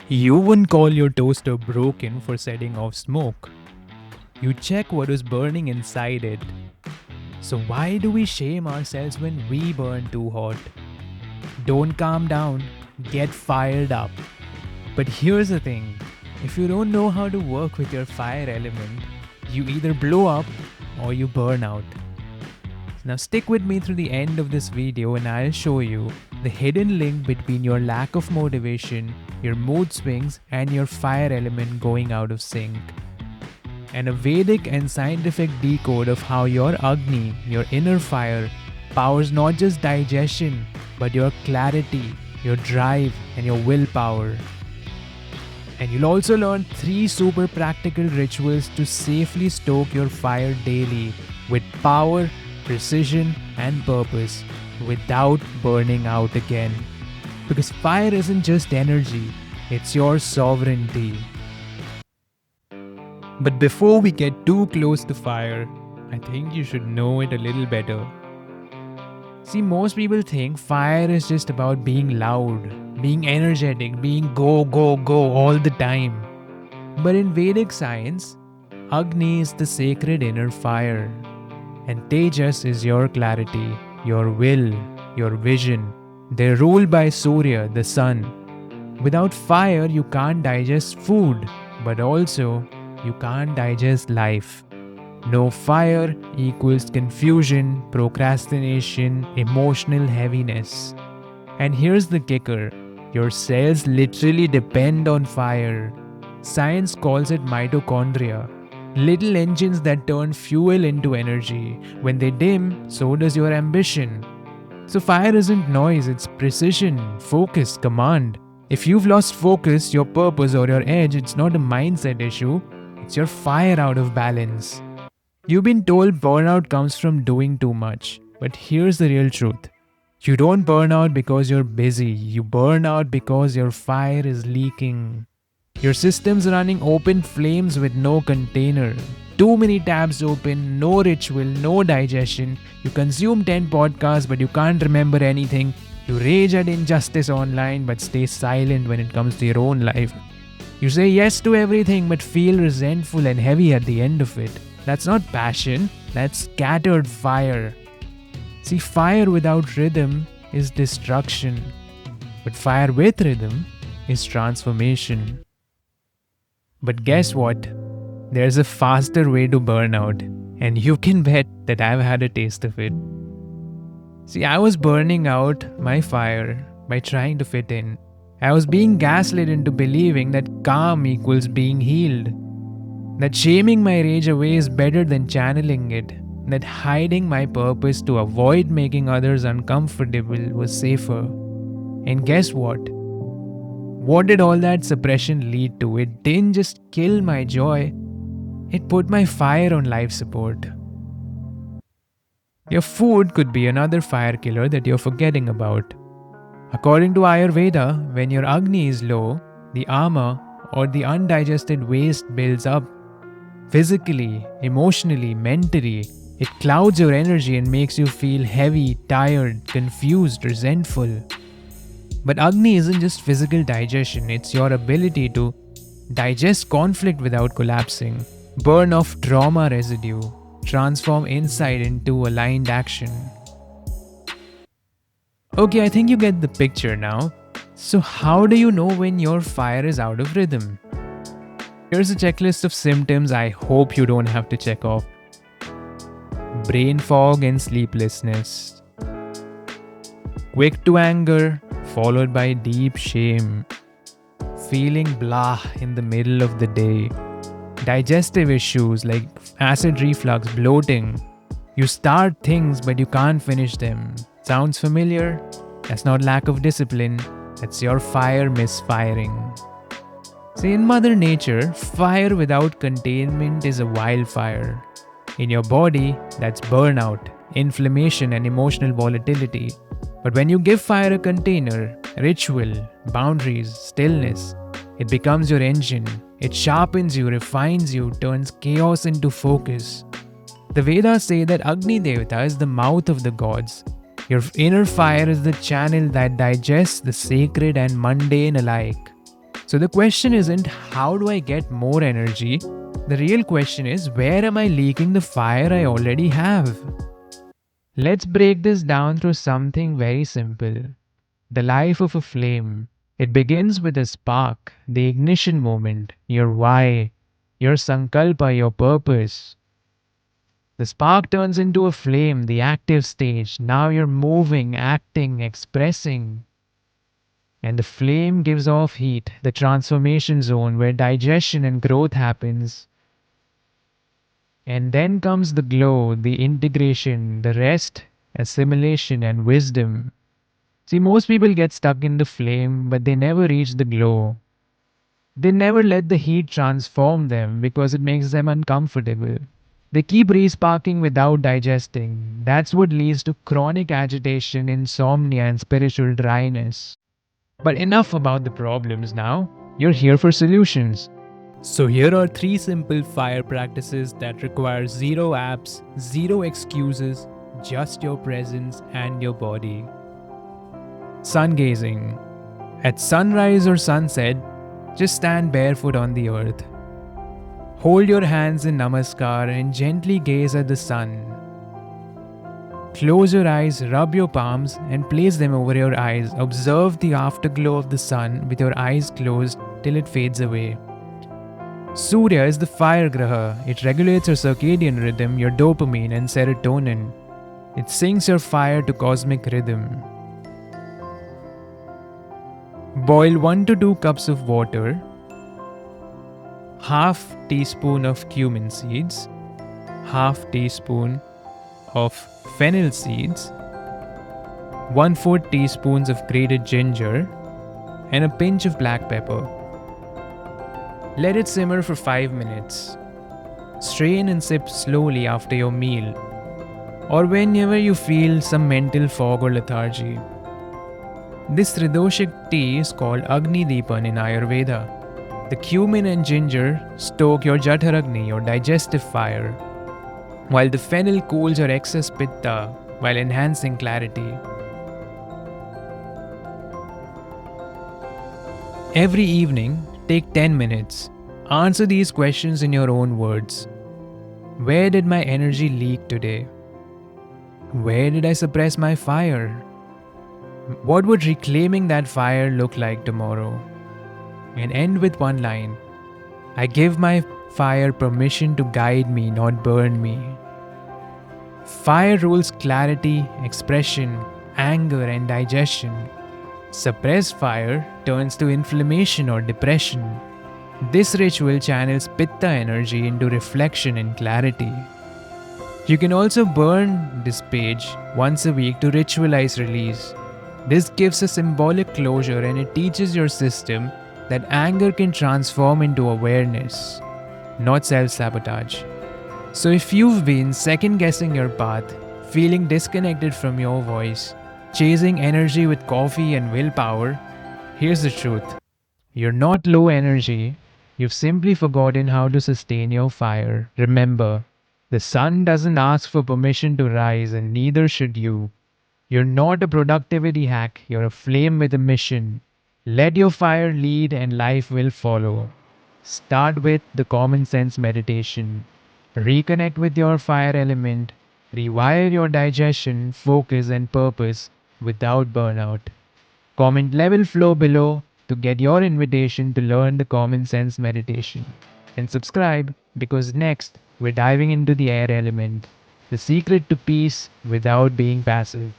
You wouldn't call your toaster broken for setting off smoke. You check what is burning inside it. So, why do we shame ourselves when we burn too hot? Don't calm down, get fired up. But here's the thing, if you don't know how to work with your fire element, you either blow up or you burn out. Now, stick with me through the end of this video and I'll show you the hidden link between your lack of motivation, your mood swings, and your fire element going out of sync. And a Vedic and scientific decode of how your Agni, your inner fire, powers not just digestion, but your clarity, your drive, and your willpower. And you'll also learn 3 super practical rituals to safely stoke your fire daily with power, precision, and purpose without burning out again. Because fire isn't just energy, it's your sovereignty. But before we get too close to fire, I think you should know it a little better. See, most people think fire is just about being loud, being energetic, being go, go, go all the time. But in Vedic science, Agni is the sacred inner fire, and Tejas is your clarity, your will, your vision. They're ruled by Surya, the sun. Without fire, you can't digest food, but also you can't digest life. No fire equals confusion, procrastination, emotional heaviness. And here's the kicker, your cells literally depend on fire. Science calls it mitochondria, little engines that turn fuel into energy. When they dim, so does your ambition. So fire isn't noise, it's precision, focus, command. If you've lost focus, your purpose, or your edge, it's not a mindset issue, it's your fire out of balance. You've been told burnout comes from doing too much, but here's the real truth. You don't burn out because you're busy, you burn out because your fire is leaking. Your system's running open flames with no container. Too many tabs open, no ritual, no digestion. You consume 10 podcasts but you can't remember anything. You rage at injustice online but stay silent when it comes to your own life. You say yes to everything but feel resentful and heavy at the end of it. That's not passion, that's scattered fire. See, fire without rhythm is destruction, but fire with rhythm is transformation. But guess what? There's a faster way to burn out, and you can bet that I've had a taste of it. See, I was burning out my fire by trying to fit in. I was being gaslit into believing that calm equals being healed. That shaming my rage away is better than channeling it. That hiding my purpose to avoid making others uncomfortable was safer. And guess what? What did all that suppression lead to? It didn't just kill my joy, it put my fire on life support. Your food could be another fire killer that you're forgetting about. According to Ayurveda, when your Agni is low, the ama or the undigested waste builds up. Physically, emotionally, mentally, it clouds your energy and makes you feel heavy, tired, confused, resentful. But Agni isn't just physical digestion, it's your ability to digest conflict without collapsing, burn off trauma residue, transform insight into aligned action. Okay, I think you get the picture now. So how do you know when your fire is out of rhythm? Here's a checklist of symptoms I hope you don't have to check off. Brain fog and sleeplessness. Quick to anger, followed by deep shame. Feeling blah in the middle of the day. Digestive issues like acid reflux, bloating. You start things but you can't finish them. Sounds familiar? That's not lack of discipline. That's your fire misfiring. See, in Mother Nature, fire without containment is a wildfire. In your body, that's burnout, inflammation, and emotional volatility. But when you give fire a container, ritual, boundaries, stillness, it becomes your engine. It sharpens you, refines you, turns chaos into focus. The Vedas say that Agni Devata is the mouth of the gods. Your inner fire is the channel that digests the sacred and mundane alike. So the question isn't how do I get more energy? The real question is where am I leaking the fire I already have? Let's break this down through something very simple. The life of a flame. It begins with a spark, the ignition moment, your why, your sankalpa, your purpose. The spark turns into a flame, the active stage. Now you're moving, acting, expressing. And the flame gives off heat, the transformation zone where digestion and growth happens. And then comes the glow, the integration, the rest, assimilation, and wisdom. See, most people get stuck in the flame, but they never reach the glow. They never let the heat transform them because it makes them uncomfortable. They keep resparking without digesting. That's what leads to chronic agitation, insomnia, and spiritual dryness. But enough about the problems now. You're here for solutions. So, here are 3 simple fire practices that require zero apps, zero excuses, just your presence and your body. Sun gazing. At sunrise or sunset, just stand barefoot on the earth. Hold your hands in namaskar and gently gaze at the sun. Close your eyes, rub your palms, and place them over your eyes. Observe the afterglow of the sun with your eyes closed till it fades away. Surya is the fire graha. It regulates your circadian rhythm, your dopamine and serotonin. It syncs your fire to cosmic rhythm. Boil 1 to 2 cups of water, half teaspoon of cumin seeds, half teaspoon of fennel seeds, 1/4 teaspoons of grated ginger, and a pinch of black pepper. Let it simmer for 5 minutes. Strain and sip slowly after your meal, or whenever you feel some mental fog or lethargy. This Tridoshic tea is called Agni in Ayurveda. The cumin and ginger stoke your Agni, your digestive fire, while the fennel cools your excess pitta while enhancing clarity. Every evening, take 10 minutes. Answer these questions in your own words. Where did my energy leak today? Where did I suppress my fire? What would reclaiming that fire look like tomorrow? And end with one line. I give my fire permission to guide me, not burn me. Fire rules clarity, expression, anger, and digestion. Suppressed fire turns to inflammation or depression. This ritual channels pitta energy into reflection and clarity. You can also burn this page once a week to ritualize release. This gives a symbolic closure and it teaches your system that anger can transform into awareness, not self-sabotage. So if you've been second-guessing your path, feeling disconnected from your voice, chasing energy with coffee and willpower, here's the truth. You're not low energy, you've simply forgotten how to sustain your fire. Remember, the sun doesn't ask for permission to rise and neither should you. You're not a productivity hack, you're a flame with a mission. Let your fire lead and life will follow. Start with the common sense meditation. Reconnect with your fire element. Rewire your digestion, focus, and purpose without burnout. Comment level flow below to get your invitation to learn the common sense meditation. And subscribe because next we're diving into the air element, the secret to peace without being passive.